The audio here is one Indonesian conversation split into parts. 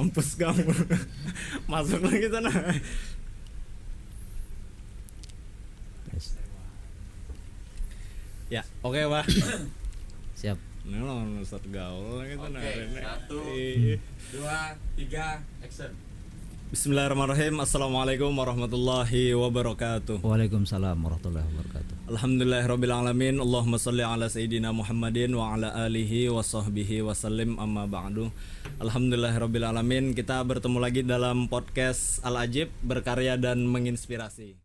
mampus kamu. Masuk lagi sana. Ya, oke, Pak. Siap. Nolong Ustaz gaul gitu nah. Oke, 1, 2, 3, action. Bismillahirrahmanirrahim. Assalamualaikum warahmatullahi wabarakatuh. Waalaikumsalam warahmatullahi wabarakatuh. Alhamdulillahirabbil alamin. Allahumma shalli ala sayyidina Muhammadin wa ala alihi wa sahbihi wa sallim, amma ba'du. Alhamdulillahirabbil alamin. Kita bertemu lagi dalam podcast Al Ajib, berkarya dan menginspirasi.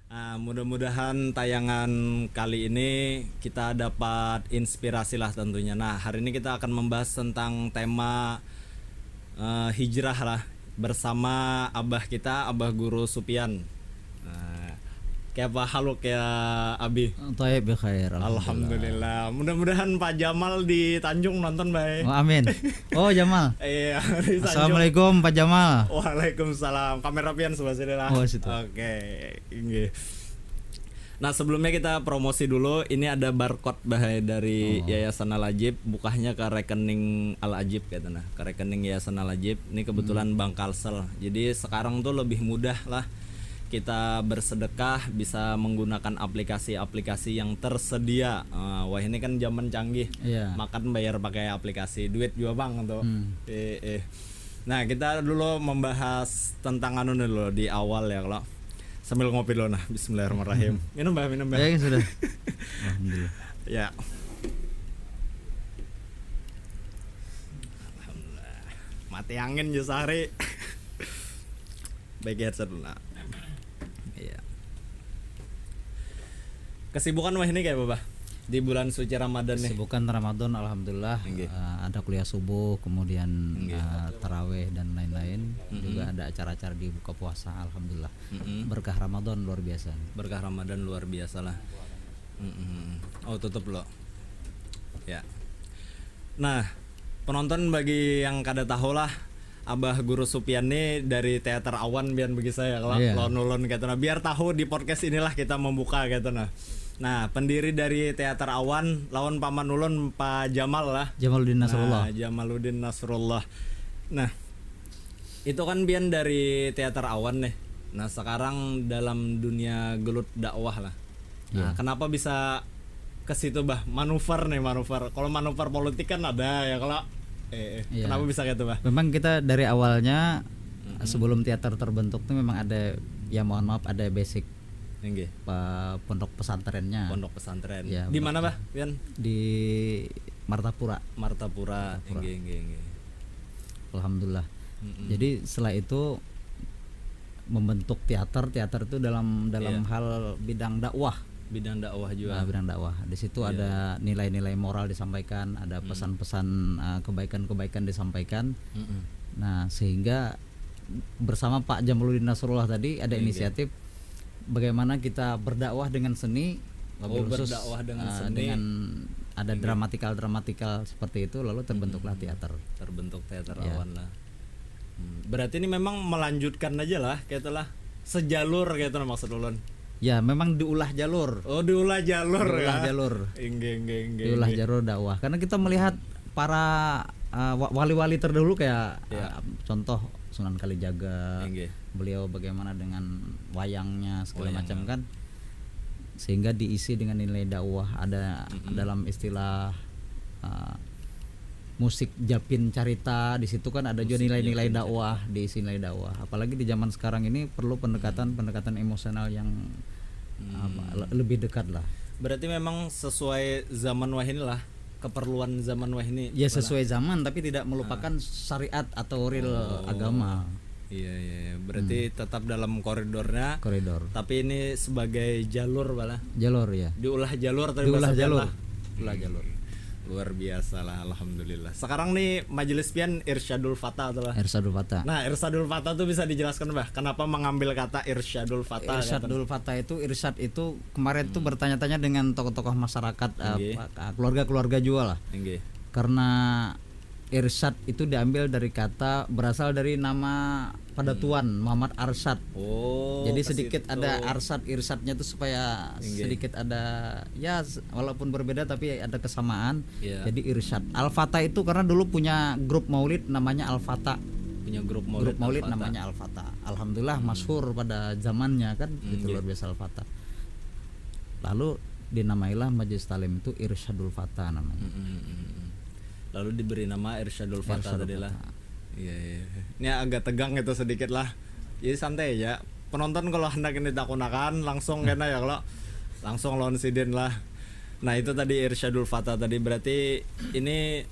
Nah, mudah-mudahan tayangan kali ini kita dapat inspirasi lah tentunya. Nah, hari ini kita akan membahas tentang tema hijrah lah bersama abah kita, Abah Guru Supyan. Nah, kayak apa haluk ya Abi? Thayyib bi khair. Alhamdulillah. Mudah-mudahan Pak Jamal di Tanjung nonton baik. Oh, amin. Oh, Jamal. Iya, di Tanjung. Assalamualaikum Pak Jamal. Waalaikumsalam. Kamera pian sebelah sini lah. Oh, situ. Oke. Inggih. Nah, sebelumnya kita promosi dulu. Ini ada barcode bahaya dari Yayasan Al Ajib, bukanya ke rekening Al Ajib katanya. Ke rekening Yayasan Al Ajib. Ini kebetulan Bank Kalsel. Jadi sekarang tuh lebih mudah lah kita bersedekah, bisa menggunakan aplikasi-aplikasi yang tersedia. Wah, ini kan zaman canggih. Iya. Makan bayar pakai aplikasi, duit juga Bang tuh. Nah, kita dulu membahas tentang anu dulu di awal ya, kalau sambil ngopi dulu nah. Bismillahirrahmanirrahim. Minum Mbak. Ya, sudah. Alhamdulillah. Ya. Alhamdulillah. Mati angin Jusari. Baik headset dulu. Nah. Iya. Kesibukan wah ini kayak apa, di bulan suci Ramadan nih? Kesibukan Ramadan alhamdulillah. Ada kuliah subuh, kemudian tarawih dan lain-lain. Juga ada acara-acara di buka puasa alhamdulillah. Berkah Ramadan luar biasa. Berkah Ramadan luar biasa lah. Oh, tutup lo. Ya. Nah, penonton bagi yang kada tahu lah, Abah Guru Supyan nih dari teater Awan biar bagi saya kalau lon gitu nah. Biar tahu di podcast inilah kita membuka gitu nah. Nah, pendiri dari teater Awan lawan paman ulun Pak Jamal lah. Jamaluddin Nasrullah. Nah, Jamaluddin Nasrullah. Nah, itu kan biar dari teater Awan nih. Nah, sekarang dalam dunia gelut dakwah lah. Nah, kenapa bisa ke situ bah? Manuver. Kalau manuver politik kan ada ya, kalau kenapa bisa gitu bah? Memang kita dari awalnya sebelum teater terbentuk tuh memang ada, ya mohon maaf, ada basic pondok pesantrennya. Pondok pesantren. Ya, di mana bah? Pian? Di Martapura. Enggak. Alhamdulillah. Jadi setelah itu membentuk teater itu dalam hal bidang dakwah. Bidang dakwah juga. Bidang dakwah. Di situ ada nilai-nilai moral disampaikan, ada pesan-pesan kebaikan-kebaikan disampaikan. Nah, sehingga bersama Pak Jamaluddin Nasrullah tadi ada inisiatif bagaimana kita berdakwah dengan seni, berdakwah dengan seni, dengan ada dramatikal seperti itu, lalu terbentuklah teater. Terbentuk teater Awan lah. Berarti ini memang melanjutkan aja lah, kayak itulah sejalur kayak itu maksud ulun. Ya, memang diulah jalur. Oh, diulah jalur. Enggak. Diulah jalur dakwah. Karena kita melihat para wali-wali terdahulu kayak contoh Sunan Kalijaga. Beliau bagaimana dengan wayangnya segala macam kan. Sehingga diisi dengan nilai dakwah. Ada dalam istilah musik Japin Carita, di situ kan ada juga nilai-nilai dakwah, diisi nilai dakwah. Apalagi di zaman sekarang ini perlu pendekatan emosional yang lebih dekat lah. Berarti memang sesuai zaman wah inilah, keperluan zaman wah ini. Ya, sesuai zaman tapi tidak melupakan syariat atau real agama. Iya. Berarti tetap dalam koridor. Tapi ini sebagai jalur bala. Jalur ya. Diulah jalur tadi. Diulah jalur. Luar biasa lah, alhamdulillah. Sekarang nih majelis pian Irsyadul Fatah tuh lah. Irsyadul Fatah. Nah, Irsyadul Fatah tuh bisa dijelaskan bah, kenapa mengambil kata Irsyadul Fatah? Irsyadul Fatah itu, irsyad itu kemarin tuh bertanya-tanya dengan tokoh-tokoh masyarakat, keluarga-keluarga juga lah. Karena Irsyad itu diambil dari kata berasal dari nama pada Tuan Muhammad Arsyad. Jadi sedikit ada Arsyad Irsyadnya itu supaya sedikit ada ya walaupun berbeda tapi ada kesamaan. Jadi Irsyad. Al-Fatah itu karena dulu punya grup maulid namanya Al-Fatah. Punya grup maulid namanya Al-Fatah. Alhamdulillah masyhur pada zamannya kan itu luar biasa Al-Fatah. Lalu dinamailah Majelis Talim itu Irsyadul Fatah namanya. Lalu diberi nama Irsyadul Fatah tadi lah. Iya. Ini agak tegang itu sedikit lah. Jadi santai aja. Penonton kalau hendak ini takunakan langsung kena ya kalau langsung lawan Sidin lah. Nah itu tadi Irsyadul Fatah tadi berarti ini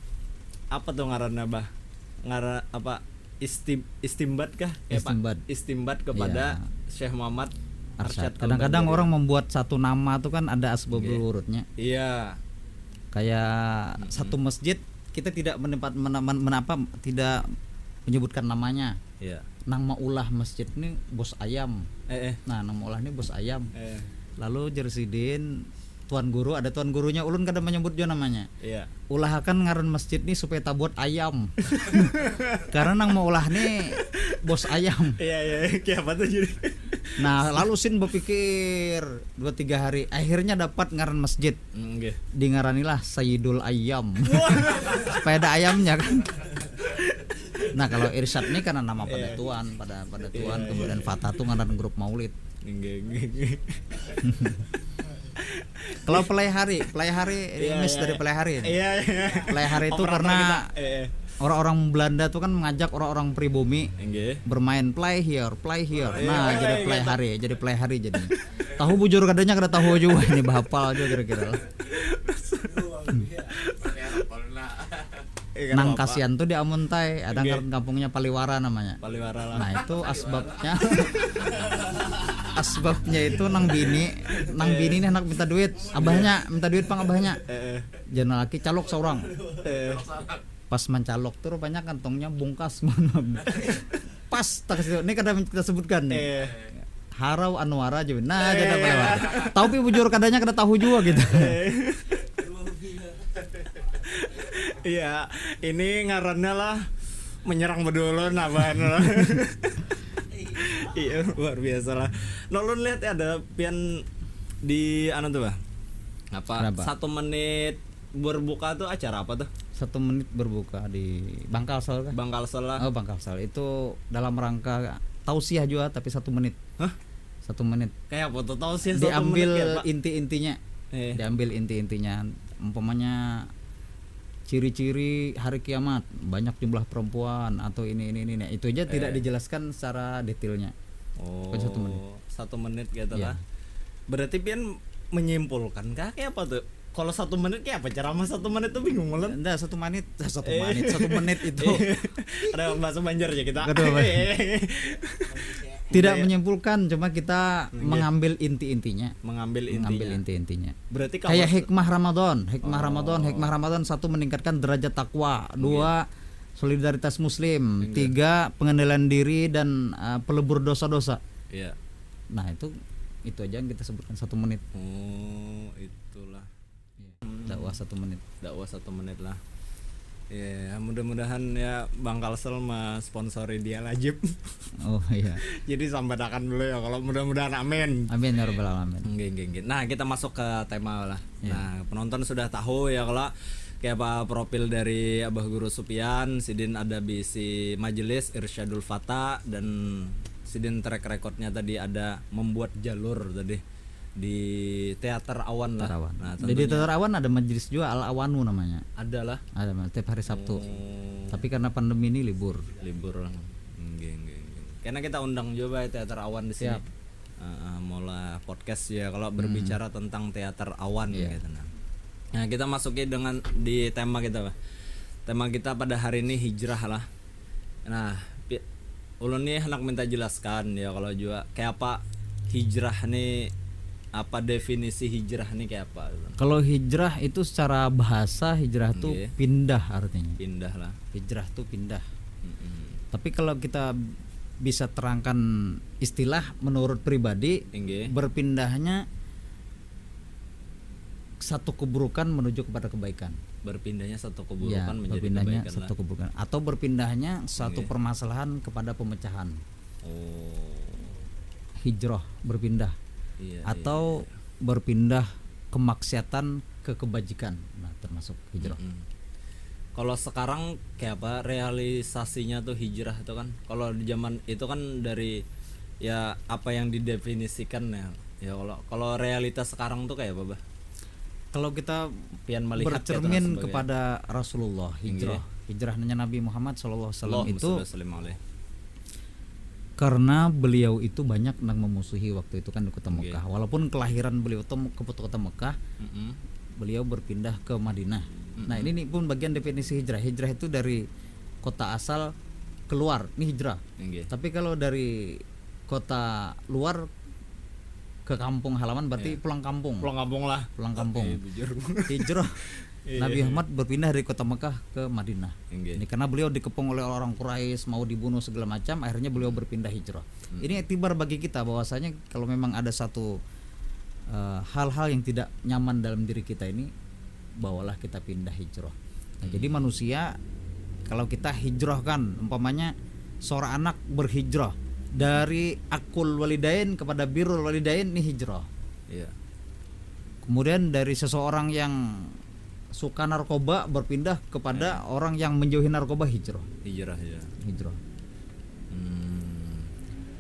apa tuh ngarannya bah? Apa istimbat kah? Istimbat kepada Syekh Muhammad Arsyad. Kadang-kadang orang membuat satu nama tuh kan ada asbabul wurudnya. Iya. Kayak satu masjid kita tidak tidak menyebutkan namanya. Iya. Nama ulah masjid ini Bos Ayam. Nah, nama ulah ini Bos Ayam. Lalu Jersidin tuan guru, ada tuan gurunya ulun kadang menyebut juga namanya. Iya. Ulah akan ngaran masjid nih supaya tabuat ayam. Karena nama ulah nih Bos Ayam. Iya, kayak apa tuh jadi? Nah, lalu Sin berpikir 2-3 hari, akhirnya dapat ngaran masjid. Di ngaranilah Sayyidul Ayam. Supaya ada ayamnya kan. Nah, kalau Irsyad ini karena nama pada Tuan, pada Tuan, kemudian Fatah tuh ngaran grup maulid. Kalau Pelai Hari ini dari Pelai Hari. Iya. Pelai Hari itu karena orang-orang Belanda tuh kan mengajak orang-orang pribumi bermain play here. Nah, jadi Pelai Hari jadi. Tahu bujur kadanya kada tahu juga ini bahapal juga kira-kira. Nang kasihan tuh di Amuntai, ada kampungnya Paliwara namanya. Paliwara lah. Nah, itu asbabnya itu nang bini nih anak minta duit, abahnya minta duit pang abahnya. Jangan laki calok seorang. Pas mencalok tuh rupanya kantongnya bungkas. Pas ini kadang kita sebutkan nih. Harau Anwara aja. Nah, jadi Paliwara. Tapi bujur kadanya kada tahu juga gitu. Iya, ini ngarannya lah menyerang bedulun apaan lah. Iya, luar biasa lah. Nolun lihat ya ada pian di tuh bah. Apa? Kenapa? 1 menit berbuka tuh acara apa tuh? 1 menit berbuka di Bangkalsel kan? Bangkalsel lah. Oh, Bangkalsel itu dalam rangka tausiah juga tapi 1 menit. Hah? 1 menit. Kayak apa tuh tausiah 1 diambil menit ya, inti-intinya. Diambil inti-intinya. Umpamanya ciri-ciri hari kiamat, banyak jumlah perempuan atau ini. Nah, itu aja tidak dijelaskan secara detailnya. 1 menit. 1 menit gitu lah. Berarti pian menyimpulkan kah kayak apa tuh? Kalau 1 menit kayak apa? Ceramah 1 menit tuh bingung banget. Enggak, 1 menit itu. Ada bahasa Banjar ya kita. Tidak menyimpulkan, cuma kita mengambil inti-intinya. Mengambil intinya. Berarti kayak hikmah Ramadan. Hikmah Ramadan 1 meningkatkan derajat takwa, 2 solidaritas muslim, 3 pengendalian diri dan pelebur dosa-dosa. Iya. Nah, itu aja yang kita sebutkan 1 menit. Oh, itulah. Dakwah 1 menit. Dakwah 1 menit lah. Ya, mudah-mudahan ya Bang Kalsel sponsori dia Lajib. Oh iya. Jadi sambadakan dulu ya kalau mudah-mudahan amin. Amin ya rabbal alamin. Nah, kita masuk ke tema lah. Nah, penonton sudah tahu ya kalau kayak apa profil dari Abah Guru Supian, Sidin ada bisi majelis Irsyadul Fatah dan Sidin track recordnya tadi ada membuat jalur tadi di Teater Awan lah. Nah, di Teater Awan ada majelis juga Al Awanu namanya. Ada setiap hari Sabtu. Tapi karena pandemi ini libur lah. Karena kita undang juga Teater Awan di sini. Mulai podcast ya kalau berbicara tentang Teater Awan gitu. Nah, kita masuki dengan di tema kita, Pak. Tema kita pada hari ini hijrah lah. Nah, ulun nih hendak minta jelaskan ya kalau juga kayak apa hijrah nih, apa definisi hijrah nih kayak apa? Kalau hijrah itu secara bahasa hijrah tuh pindah artinya. Pindah lah. Hijrah tuh pindah. Tapi kalau kita bisa terangkan istilah menurut pribadi, berpindahnya satu keburukan menuju kepada kebaikan. berpindahnya satu Ya, keburukan menjadi berpindahnya kebaikan satu lah. keburukan atau berpindahnya satu Oke. permasalahan kepada pemecahan. Oh. Hijrah, berpindah. Iya. Atau berpindah kemaksiatan ke kebajikan. Nah, termasuk hijrah. Kalau sekarang kayak apa realisasinya tuh hijrah itu kan? Kalau di zaman itu kan dari ya apa yang didefinisikan ya. Ya kalau realitas sekarang tuh kayak apa, Bah? Kalau kita Pian melihat bercermin kepada Rasulullah, hijrahnya Nabi Muhammad SAW itu karena beliau itu banyak yang memusuhi waktu itu kan di kota Mekah. Walaupun kelahiran beliau itu ke kota Mekah, beliau berpindah ke Madinah. Nah, ini nih pun bagian definisi hijrah. Hijrah itu dari kota asal keluar, ini hijrah. Tapi kalau dari kota luar ke kampung halaman berarti pulang kampung. Pulang kampung lah. Pulang kampung. Hijrah. Nabi Muhammad berpindah dari kota Mekah ke Madinah. Ini karena beliau dikepung oleh orang Quraisy, mau dibunuh segala macam, akhirnya beliau berpindah hijrah. Ini iktibar bagi kita bahwasanya kalau memang ada satu hal-hal yang tidak nyaman dalam diri kita ini, bawalah kita pindah hijrah. Nah, jadi manusia kalau kita hijrahkan, umpamanya seorang anak berhijrah dari akul walidain kepada birrul walidain, ini hijrah. Iya. Kemudian dari seseorang yang suka narkoba berpindah kepada orang yang menjauhi narkoba, hijrah. Hijrah ya. Hijrah.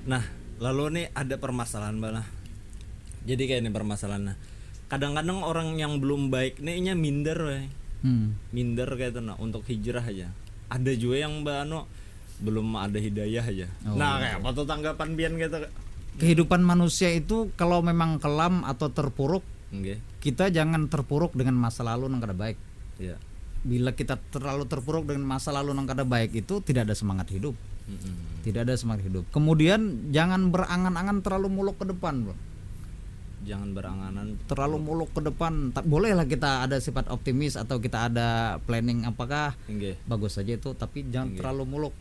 Nah, lalu nih ada permasalahan bala. Jadi kayak ini permasalahannya. Kadang-kadang orang yang belum baik nih nya minder we. Minder kayak itu nah untuk hijrah aja. Ada juga yang bano belum ada hidayah aja. Nah, kayak apa tuh tanggapan Bian gitu? Kehidupan manusia itu kalau memang kelam atau terpuruk, kita jangan terpuruk dengan masa lalu yang kada baik. Iya. Bila kita terlalu terpuruk dengan masa lalu yang kada baik itu tidak ada semangat hidup. Tidak ada semangat hidup. Kemudian jangan berangan-angan terlalu muluk ke depan, bro. Jangan beranganan Terlalu muluk ke depan. Bolehlah kita ada sifat optimis atau kita ada planning apakah bagus saja itu, tapi jangan terlalu muluk.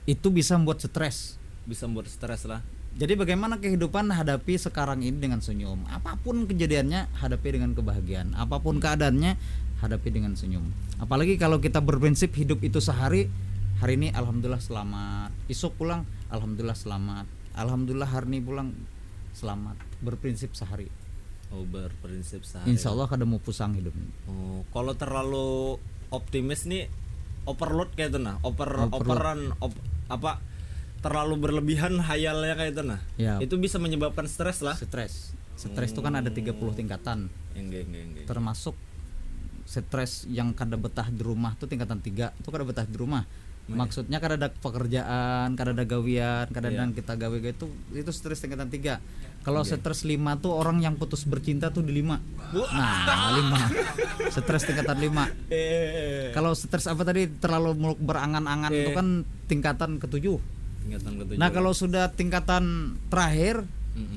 Itu bisa membuat stres. Bisa membuat stres lah. Jadi bagaimana kehidupan hadapi sekarang ini dengan senyum. Apapun kejadiannya hadapi dengan kebahagiaan. Apapun keadaannya hadapi dengan senyum. Apalagi kalau kita berprinsip hidup itu sehari. Hari ini alhamdulillah selamat. Esok pulang alhamdulillah selamat. Alhamdulillah hari ini pulang selamat. Berprinsip sehari. Oh, berprinsip sehari. Insya Allah kada mau pusang hidup ini. Oh, kalau terlalu optimis nih overload kayak itu nah. Apa terlalu berlebihan hayalnya kayak itu nah. Ya. Itu bisa menyebabkan stres lah. Stres itu kan ada 30 tingkatan. Termasuk stres yang kada betah di rumah tuh tingkatan 3. Itu kada betah di rumah. Maksudnya kada ada pekerjaan, kada ada gawian, kada ada kita gawe itu stres tingkatan 3. Kalau stres 5 tuh orang yang putus bercinta tuh di 5. Nah, 5. Stres tingkatan 5. Kalau stres apa tadi terlalu muluk berangan-angan itu kan tingkatan ke-7. Nah, kalau sudah tingkatan terakhir,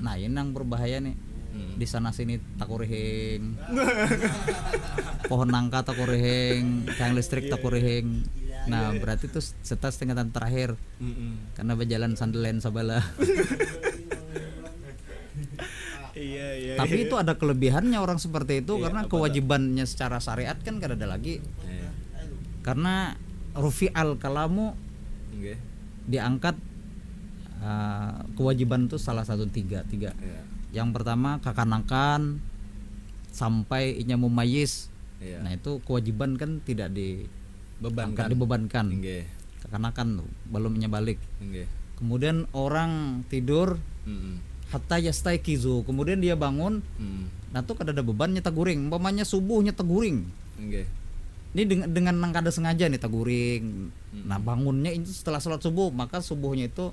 nah ini yang berbahaya nih. Di sana sini takurihing. Pohon nangka takurihing, tiang listrik takurihing. Nah, berarti itu stres tingkatan terakhir. Karena berjalan sandalen sabala. Tapi itu ada kelebihannya orang seperti itu karena kewajibannya secara syariat kan kada ada lagi. Karena rufi'al kalamu diangkat kewajiban itu salah satu tiga. Yang pertama kakanakan sampai inya mumayyiz. Nah, itu kewajiban kan tidak dibebankan. Kakanakan belum inya balik. Kemudian orang tidur hatta yastaiqizu, kemudian dia bangun. Nah, tuh kada ada beban nyeta guring. Umpamanya subuh nyeta guring. Ini dengan nang kada sengaja nih taguring. Nah, bangunnya itu setelah sholat subuh, maka subuhnya itu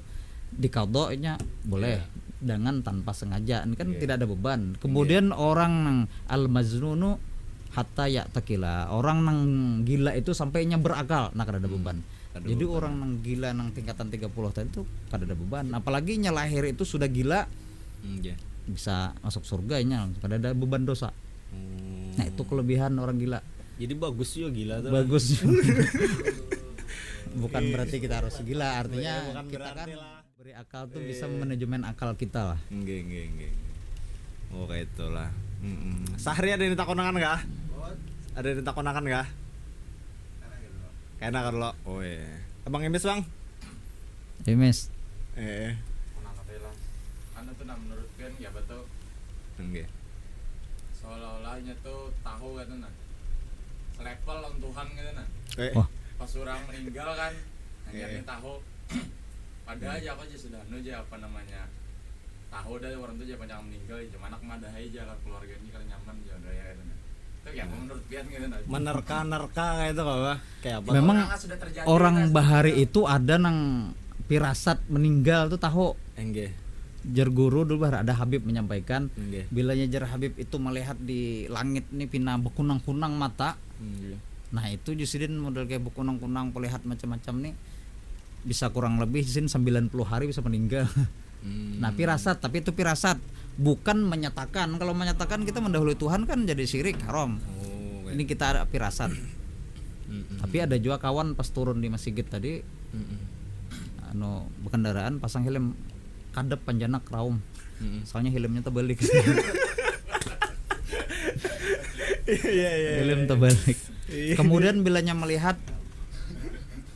dikadoknya boleh dengan tanpa sengaja. Ini kan tidak ada beban. Kemudian orang nang al-majnunu hatta ya'taqila, orang nang gila itu sampainya berakal, nah kada ada beban. Jadi orang nang gila nang tingkatan 30 tadi itu kada ada beban. Apalagi nya lahir itu sudah gila. Bisa masuk surga nya, kada ada beban dosa. Nah, itu kelebihan orang gila. Jadi bagus juga gila tuh. Bagus. Bukan berarti kita harus gila, artinya kita kan beri akal tuh bisa manajemen akal kita lah. Oh, kayak itulah. Sahri ada yang ditakon enggak? Ada yang ditakonakan kah? Kena kan lo. Oh iya. Abang Emis bang? Emis. Anu tuh menurut kan ya betul. Enggak. Seolah-olahnya tuh tahu kan nah. Selevel lawan Tuhan gitu nah. Wah. Pas orang meninggal kan hanya Iya. tahu. Padahal aja aku aja sudah aja apa namanya. Tahu dah orang tuh aja panjang meninggal cuma anak mah dah aja lah keluarga ini kalau nyaman ya udah ya gitu nah. Itu ya menurut pian gitu nah. Menerka-nerka kayak itu apa? Kayak apa? Memang Orang sudah terjadi, orang kan, bahari itu ada nang pirasat meninggal tuh tahu. Enggak. Jar guru dulu ada Habib menyampaikan Enggak. bilanya Jar Habib itu melihat di langit nih pina bekunang-kunang mata. Enggak. Nah itu Jusidin model kayak bekunang-kunang melihat macam-macam nih bisa kurang lebih Jusidin 90 hari bisa meninggal. Nah pirasat, tapi itu pirasat bukan menyatakan. Kalau menyatakan kita mendahului Tuhan kan jadi syirik haram. Oh, Ini kita ada pirasat. Tapi ada juga kawan pas turun di masjid tadi anu berkendaraan pasang helm kadep panjanak raum. Soalnya helmnya terbalik. Iya. Helm terbalik. Kemudian bilanya melihat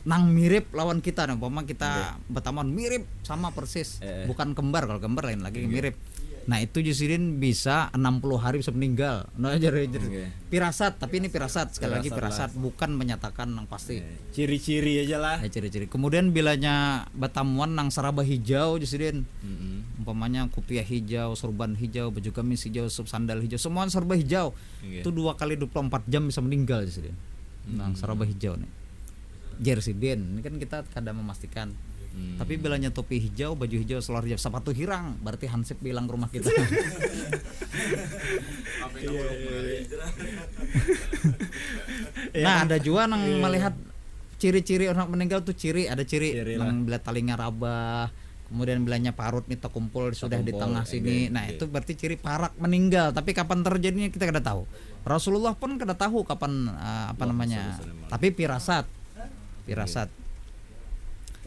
nang mirip lawan kita, nah umpama kita berteman mirip sama persis, bukan kembar. Kalau kembar lain lagi mirip. Nah itu Jusidin bisa 60 hari bisa meninggal. Nah aja pirasat, tapi ini pirasat sekali lagi pirasat bukan menyatakan yang pasti. Ciri-ciri aja lah. Ciri-ciri. Kemudian bilanya batamuan nang saraba hijau Jusidin. Umpamanya kopiah hijau, sorban hijau, baju gamis hijau, sandal hijau, semua serba hijau. Itu 2 kali 24 jam bisa meninggal Jusidin. Nang saraba hijau nih. Jersey band ini kan kita kadang memastikan. Tapi bilanya topi hijau, baju hijau, selor hijau, sepatu hirang, berarti Hansip bilang ke rumah kita. Nah ada juga nang melihat ciri-ciri orang meninggal tuh ada ciri nang bila talinga rabah, kemudian bilanya parut nih terkumpul sudah di tengah sini. Nah itu berarti ciri parak meninggal. Tapi kapan terjadinya kita kada tahu. Rasulullah pun kada tahu kapan apa namanya. Tapi pirasat.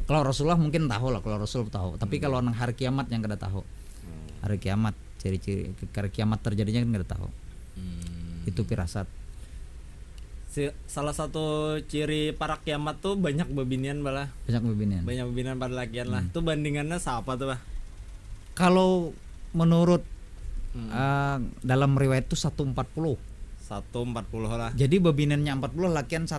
Kalau Rasulullah mungkin tahu lah, kalau Rasul tahu. Tapi kalau nang hari kiamat yang kada tahu. Hari kiamat, ciri-ciri hari kiamat terjadinya kan kada tahu. Itu pirasat. Salah satu ciri para kiamat tuh banyak bebinian bala. Banyak bebinian. Banyak bebinian pada lakian lah. Itu bandingannya siapa tuh, Bah? Kalau menurut dalam riwayat itu 140. 140 lah. Jadi bebinannya 40, lakian 1.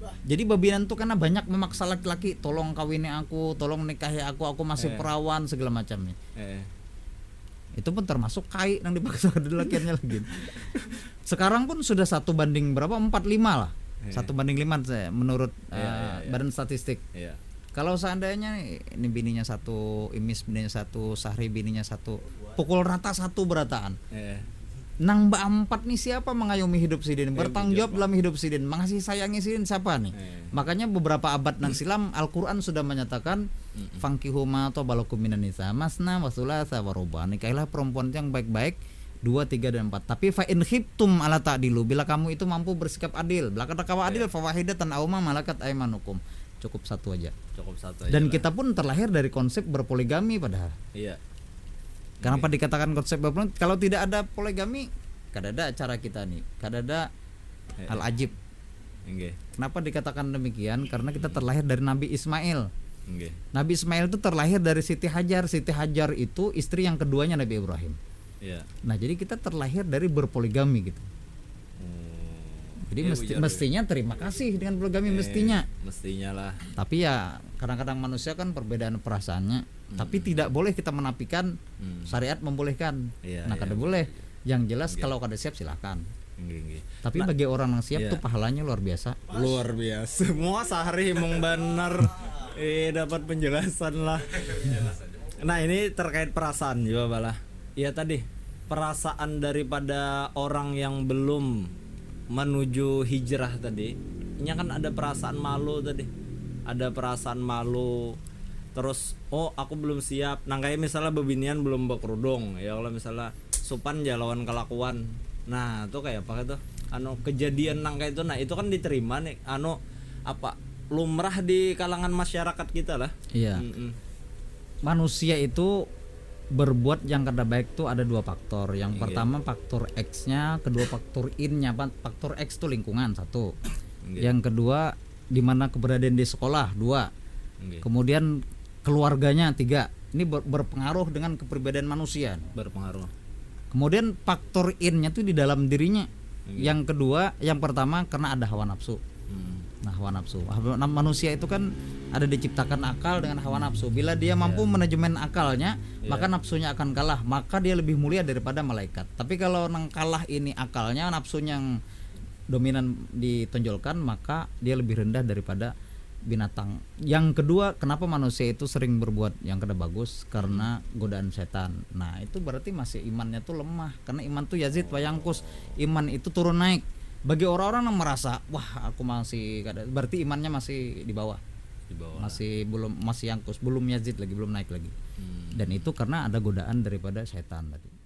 Jadi babinan tuh karena banyak memaksa laki-laki, tolong kawini aku, tolong nikahi aku masih perawan segala macam nih. Itu pun termasuk kai yang dipaksa lakiannya lagi. Sekarang pun sudah 1 banding berapa? 45 lah. 1 banding 5 menurut Badan Statistik. Kalau seandainya ini bininya 1, Imis bininya 1, Sahri bininya 1, pukul rata 1 berataan. Nang Mbak 4 nih siapa mengayomi hidup Sidin, bertanggung jawab dalam hidup Sidin, mengasihi sayangi Sidin siapa nih? Makanya beberapa abad nang silam Al-Qur'an sudah menyatakan fangkihuma atau balakum minan nisa masna wasulasa waruba, nikahilah perempuan yang baik-baik 2, 3 dan 4. Tapi fa in khiftum ala ta'dilu, bila kamu itu mampu bersikap adil, bila kata kawa adil fa wahidatan aw ma malakat aymanukum. Cukup 1 aja. Dan kita pun terlahir dari konsep berpoligami padahal. Iya. Kenapa dikatakan konsep berpoligami? Kalau tidak ada poligami, kada ada acara kita nih, kada ada al-ajib. Kenapa dikatakan demikian? Karena kita terlahir dari Nabi Ismail. Nabi Ismail itu terlahir dari Siti Hajar. Siti Hajar itu istri yang keduanya Nabi Ibrahim. Nah jadi kita terlahir dari berpoligami gitu. Jadi mestinya terima kasih dengan poligami mestinya lah. Tapi ya kadang-kadang manusia kan perbedaan perasaannya. Tapi tidak boleh kita menafikan syariat membolehkan. Nah kada boleh. Yang jelas kalau kada siap silakan. Tapi bagi orang yang siap tuh pahalanya luar biasa. Semua sehari mong bener dapat penjelasan lah. Nah ini terkait perasaan juga bala. Iya tadi perasaan daripada orang yang belum menuju hijrah tadi, nya kan ada perasaan malu tadi, ada perasaan malu, terus aku belum siap. Nah kayak misalnya bebinian belum berkerudung, ya kalau misalnya supan lawan kelakuan, nah itu kayak apa itu, kejadian nang kayak itu, nah itu kan diterima nih, lumrah di kalangan masyarakat kita lah. Iya. Manusia itu berbuat yang kada baik tuh ada dua faktor. Yang pertama faktor X-nya, kedua faktor in-nya. Faktor X tuh lingkungan satu. Yang kedua di mana keberadaan di sekolah dua. Kemudian keluarganya tiga. Ini berpengaruh dengan kepribadian manusia. Berpengaruh. Kemudian faktor in-nya tuh di dalam dirinya. Yang kedua, yang pertama karena ada hawa nafsu. Nah, hawa nafsu. Manusia itu kan ada diciptakan akal dengan hawa nafsu. Bila dia mampu manajemen akalnya, maka nafsunya akan kalah. Maka dia lebih mulia daripada malaikat. Tapi kalau nang kalah ini akalnya, nafsunya yang dominan ditonjolkan, maka dia lebih rendah daripada binatang. Yang kedua, kenapa manusia itu sering berbuat yang kada bagus? Karena godaan setan. Nah, itu berarti masih imannya tuh lemah. Karena iman tuh yazid wa yangkus. Iman itu turun naik. Bagi orang-orang yang merasa, wah aku masih kada, berarti imannya masih di bawah. Masih yangkus, belum yazid lagi, belum naik lagi. Dan itu karena ada godaan daripada setan tadi.